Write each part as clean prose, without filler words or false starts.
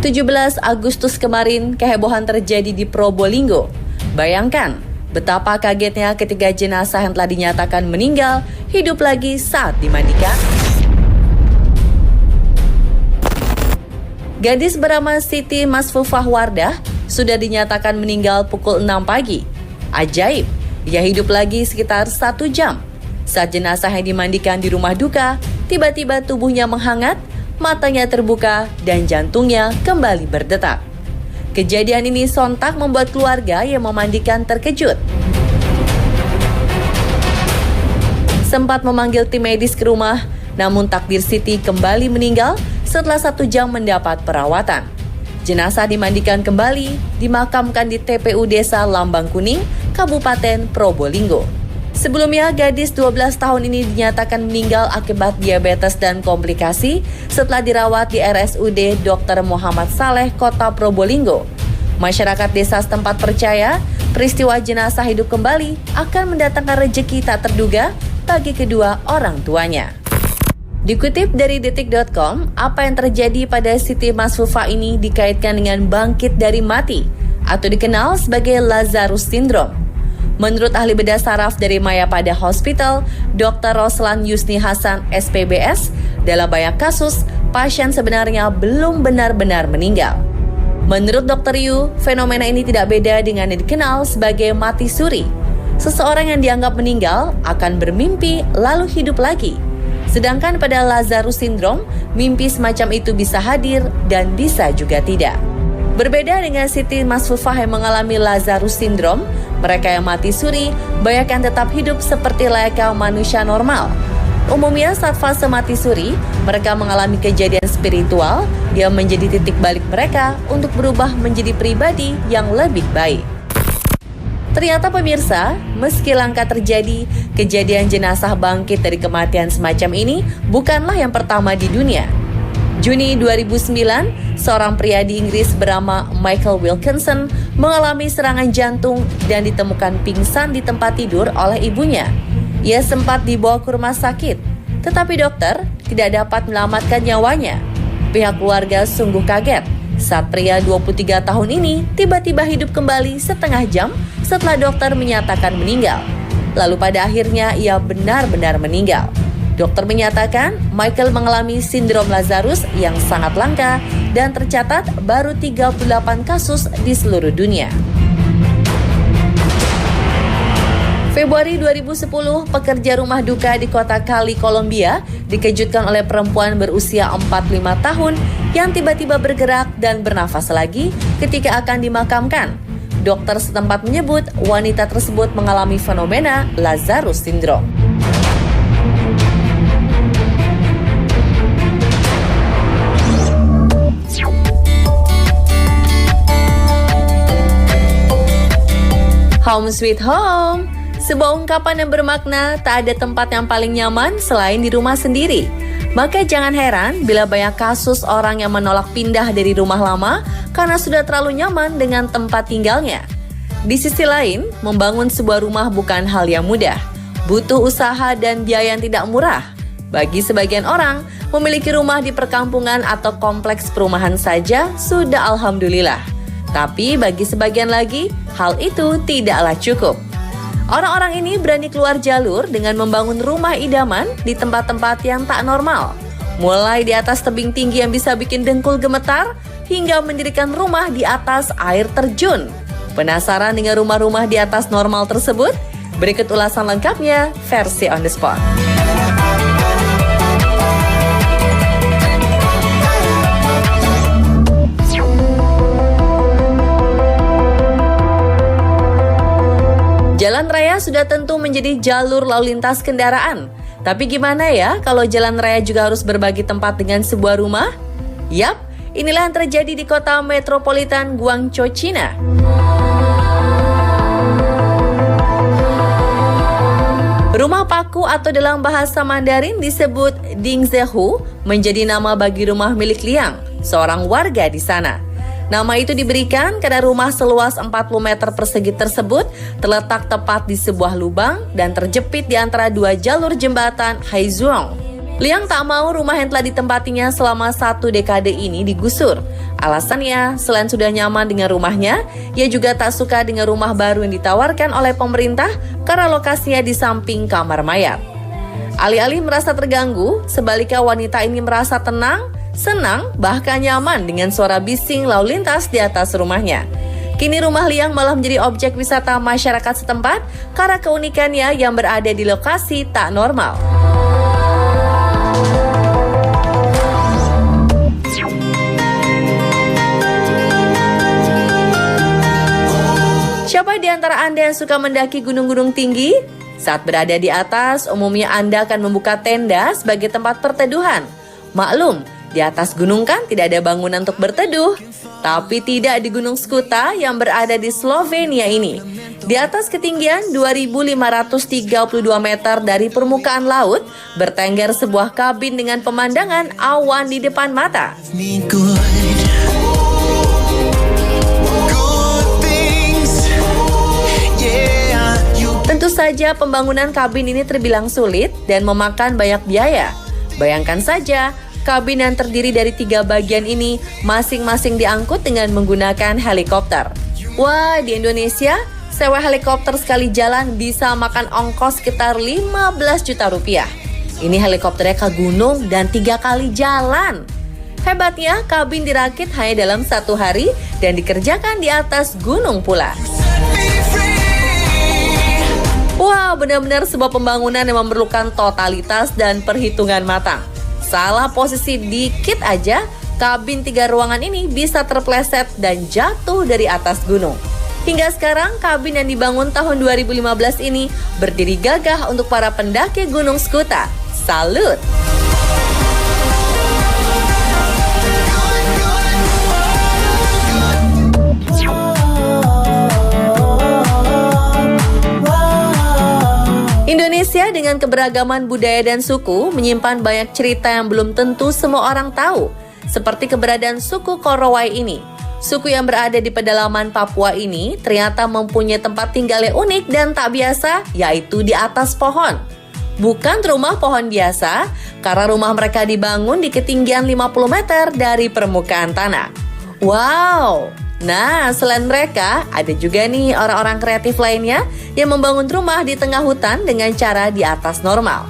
17 Agustus kemarin, kehebohan terjadi di Probolinggo. Bayangkan betapa kagetnya ketika jenazah yang telah dinyatakan meninggal hidup lagi saat dimandikan. Gadis bernama Siti Masfufah Wardah sudah dinyatakan meninggal pukul 6 pagi. Ajaib, ia hidup lagi sekitar 1 jam. Saat jenazah yang dimandikan di rumah duka, tiba-tiba tubuhnya menghangat, matanya terbuka, dan jantungnya kembali berdetak. Kejadian ini sontak membuat keluarga yang memandikan terkejut. Sempat memanggil tim medis ke rumah, namun takdir Siti kembali meninggal setelah 1 jam mendapat perawatan. Jenazah dimandikan kembali, dimakamkan di TPU Desa Lambang Kuning, Kabupaten Probolinggo. Sebelumnya, gadis 12 tahun ini dinyatakan meninggal akibat diabetes dan komplikasi setelah dirawat di RSUD Dr. Muhammad Saleh, Kota Probolinggo. Masyarakat desa setempat percaya peristiwa jenazah hidup kembali akan mendatangkan rezeki tak terduga bagi kedua orang tuanya. Dikutip dari detik.com, apa yang terjadi pada Siti Masfufah ini dikaitkan dengan bangkit dari mati atau dikenal sebagai Lazarus Syndrome. Menurut ahli bedah saraf dari Mayapada Hospital, Dr. Roslan Yusni Hasan, SPBS, dalam banyak kasus, pasien sebenarnya belum benar-benar meninggal. Menurut Dr. Yu, fenomena ini tidak beda dengan yang dikenal sebagai mati suri. Seseorang yang dianggap meninggal akan bermimpi lalu hidup lagi. Sedangkan pada Lazarus Syndrome, mimpi semacam itu bisa hadir dan bisa juga tidak. Berbeda dengan Siti Masfufah yang mengalami Lazarus Syndrome, mereka yang mati suri banyak yang tetap hidup seperti layaknya manusia normal. Umumnya saat fase mati suri, mereka mengalami kejadian spiritual yang menjadi titik balik mereka untuk berubah menjadi pribadi yang lebih baik. Ternyata pemirsa, meski langka terjadi, kejadian jenazah bangkit dari kematian semacam ini bukanlah yang pertama di dunia. Juni 2009, seorang pria di Inggris bernama Michael Wilkinson mengalami serangan jantung dan ditemukan pingsan di tempat tidur oleh ibunya. Ia sempat dibawa ke rumah sakit, tetapi dokter tidak dapat menyelamatkan nyawanya. Pihak keluarga sungguh kaget saat pria 23 tahun ini tiba-tiba hidup kembali setengah jam setelah dokter menyatakan meninggal. Lalu pada akhirnya ia benar-benar meninggal. Dokter menyatakan Michael mengalami sindrom Lazarus yang sangat langka dan tercatat baru 38 kasus di seluruh dunia. Februari 2010, pekerja rumah duka di kota Cali, Kolombia dikejutkan oleh perempuan berusia 45 tahun yang tiba-tiba bergerak dan bernafas lagi ketika akan dimakamkan. Dokter setempat menyebut wanita tersebut mengalami fenomena Lazarus Syndrome. Home Sweet Home, sebuah ungkapan yang bermakna tak ada tempat yang paling nyaman selain di rumah sendiri. Maka jangan heran bila banyak kasus orang yang menolak pindah dari rumah lama karena sudah terlalu nyaman dengan tempat tinggalnya. Di sisi lain, membangun sebuah rumah bukan hal yang mudah. Butuh usaha dan biaya yang tidak murah. Bagi sebagian orang, memiliki rumah di perkampungan atau kompleks perumahan saja sudah alhamdulillah. Tapi bagi sebagian lagi, hal itu tidaklah cukup. Orang-orang ini berani keluar jalur dengan membangun rumah idaman di tempat-tempat yang tak normal. Mulai di atas tebing tinggi yang bisa bikin dengkul gemetar, hingga mendirikan rumah di atas air terjun. Penasaran dengan rumah-rumah di atas normal tersebut? Berikut ulasan lengkapnya versi On The Spot. Jalan raya sudah tentu menjadi jalur lalu lintas kendaraan. Tapi gimana ya kalau jalan raya juga harus berbagi tempat dengan sebuah rumah? Yap, inilah yang terjadi di kota metropolitan Guangzhou, China. Rumah paku atau dalam bahasa Mandarin disebut Dingzehu menjadi nama bagi rumah milik Liang, seorang warga di sana. Nama itu diberikan karena rumah seluas 40 meter persegi tersebut terletak tepat di sebuah lubang dan terjepit di antara dua jalur jembatan Haizuong. Liang tak mau rumah yang telah ditempatinya selama 1 dekade ini digusur. Alasannya, selain sudah nyaman dengan rumahnya, ia juga tak suka dengan rumah baru yang ditawarkan oleh pemerintah karena lokasinya di samping kamar mayat. Alih-alih merasa terganggu, sebaliknya wanita ini merasa tenang, senang, bahkan nyaman dengan suara bising lalu lintas di atas rumahnya. Kini rumah liang malah menjadi objek wisata masyarakat setempat karena keunikannya yang berada di lokasi tak normal. Siapa di antara Anda yang suka mendaki gunung-gunung tinggi? Saat berada di atas, umumnya Anda akan membuka tenda sebagai tempat perteduhan. Maklum, di atas gunung kan tidak ada bangunan untuk berteduh. Tapi tidak di Gunung Skuta yang berada di Slovenia ini. Di atas ketinggian 2.532 meter dari permukaan laut, bertengger sebuah kabin dengan pemandangan awan di depan mata. Tentu saja pembangunan kabin ini terbilang sulit dan memakan banyak biaya. Bayangkan saja, kabin yang terdiri dari 3 bagian ini masing-masing diangkut dengan menggunakan helikopter. Wah, di Indonesia, sewa helikopter sekali jalan bisa makan ongkos sekitar 15 juta rupiah. Ini helikopternya ke gunung dan 3 kali jalan. Hebatnya, kabin dirakit hanya dalam 1 hari dan dikerjakan di atas gunung pula. Wah, benar-benar sebuah pembangunan yang memerlukan totalitas dan perhitungan matang. Salah posisi dikit aja, kabin 3 ruangan ini bisa terpleset dan jatuh dari atas gunung. Hingga sekarang, kabin yang dibangun tahun 2015 ini berdiri gagah untuk para pendaki Gunung Skuta. Salut! Indonesia dengan keberagaman budaya dan suku menyimpan banyak cerita yang belum tentu semua orang tahu. Seperti keberadaan suku Korowai ini. Suku yang berada di pedalaman Papua ini ternyata mempunyai tempat tinggal yang unik dan tak biasa, yaitu di atas pohon. Bukan rumah pohon biasa, karena rumah mereka dibangun di ketinggian 50 meter dari permukaan tanah. Wow! Nah, selain mereka, ada juga nih orang-orang kreatif lainnya yang membangun rumah di tengah hutan dengan cara di atas normal.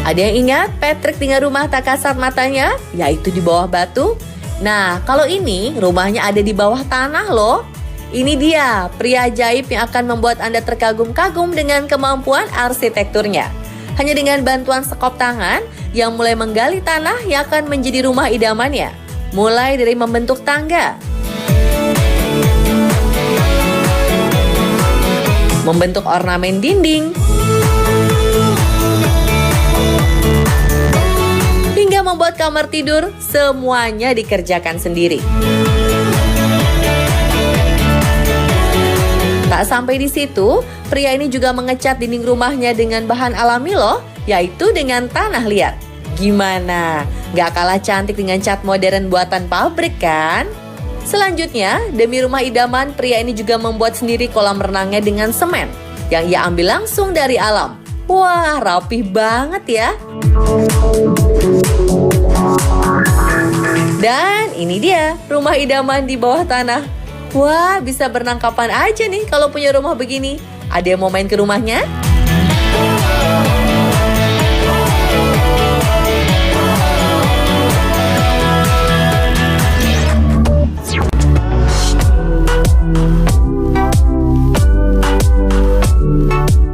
Ada yang ingat Patrick dengan rumah tak kasat matanya, yaitu di bawah batu? Nah, kalau ini rumahnya ada di bawah tanah loh. Ini dia, pria ajaib yang akan membuat Anda terkagum-kagum dengan kemampuan arsitekturnya. Hanya dengan bantuan sekop tangan yang mulai menggali tanah yang akan menjadi rumah idamannya. Mulai dari membentuk tangga, membentuk ornamen dinding, hingga membuat kamar tidur, semuanya dikerjakan sendiri. Tak sampai di situ, pria ini juga mengecat dinding rumahnya dengan bahan alami loh, yaitu dengan tanah liat. Gimana? Gak kalah cantik dengan cat modern buatan pabrik kan? Selanjutnya, demi rumah idaman, pria ini juga membuat sendiri kolam renangnya dengan semen, yang ia ambil langsung dari alam. Wah, rapih banget ya. Dan ini dia, rumah idaman di bawah tanah. Wah, bisa berenang kapan aja nih kalau punya rumah begini. Ada yang mau main ke rumahnya?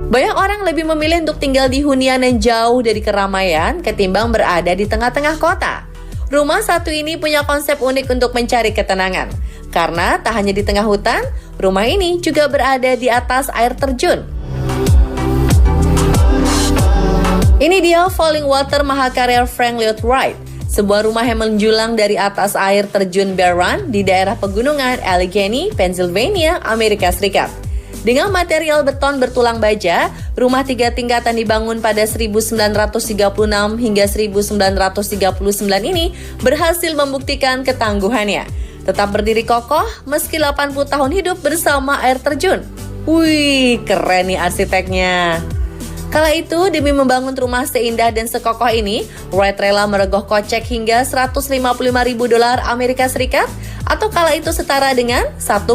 Banyak orang lebih memilih untuk tinggal di hunian yang jauh dari keramaian ketimbang berada di tengah-tengah kota. Rumah satu ini punya konsep unik untuk mencari ketenangan. Karena tak hanya di tengah hutan, rumah ini juga berada di atas air terjun. Ini dia Falling Water mahakarya Frank Lloyd Wright, sebuah rumah yang menjulang dari atas air terjun Bear Run di daerah pegunungan Allegheny, Pennsylvania, Amerika Serikat. Dengan material beton bertulang baja, rumah 3 tingkatan dibangun pada 1936 hingga 1939 ini berhasil membuktikan ketangguhannya. Tetap berdiri kokoh meski 80 tahun hidup bersama air terjun. Wih, keren nih arsiteknya. Kala itu, demi membangun rumah seindah dan sekokoh ini, Wright rela merogoh kocek hingga $155.000 Amerika Serikat atau kala itu setara dengan 1,9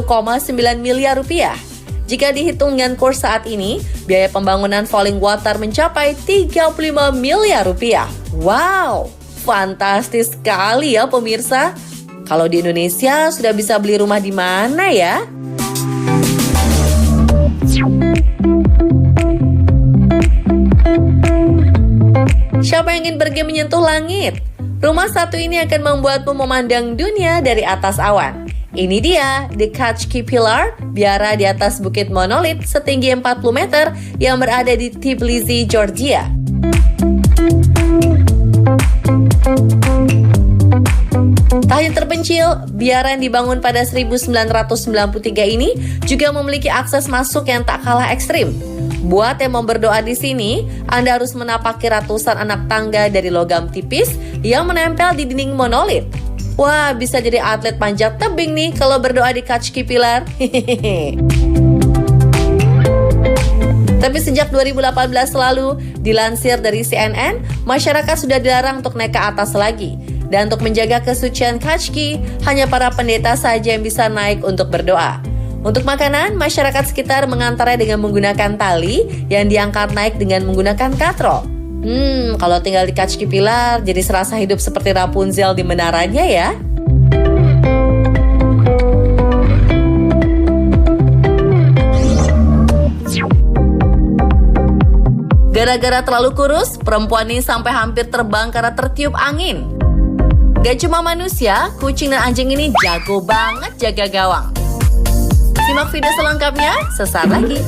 miliar rupiah. Jika dihitung dengan kurs saat ini, biaya pembangunan Falling Water mencapai 35 miliar rupiah. Wow, fantastis sekali ya pemirsa. Kalau di Indonesia sudah bisa beli rumah di mana ya? Siapa yang ingin pergi menyentuh langit? Rumah satu ini akan membuatmu memandang dunia dari atas awan. Ini dia, The Kachki Pillar, biara di atas bukit monolit setinggi 40 meter yang berada di Tbilisi, Georgia. Tak hanya terpencil, biara yang dibangun pada 1993 ini juga memiliki akses masuk yang tak kalah ekstrim. Buat yang mau berdoa di sini, Anda harus menapaki ratusan anak tangga dari logam tipis yang menempel di dinding monolit. Wah, bisa jadi atlet panjat tebing nih kalau berdoa di Kachki Pillar. Tapi sejak 2018 lalu, dilansir dari CNN, masyarakat sudah dilarang untuk naik ke atas lagi. Dan untuk menjaga kesucian Kachki, hanya para pendeta saja yang bisa naik untuk berdoa. Untuk makanan, masyarakat sekitar mengantarnya dengan menggunakan tali yang diangkat naik dengan menggunakan katrol. Kalau tinggal di Kachki Pillar, jadi serasa hidup seperti Rapunzel di menaranya ya. Gara-gara terlalu kurus, perempuan ini sampai hampir terbang karena tertiup angin. Gak cuma manusia, kucing dan anjing ini jago banget jaga gawang. Simak video selengkapnya sesaat lagi.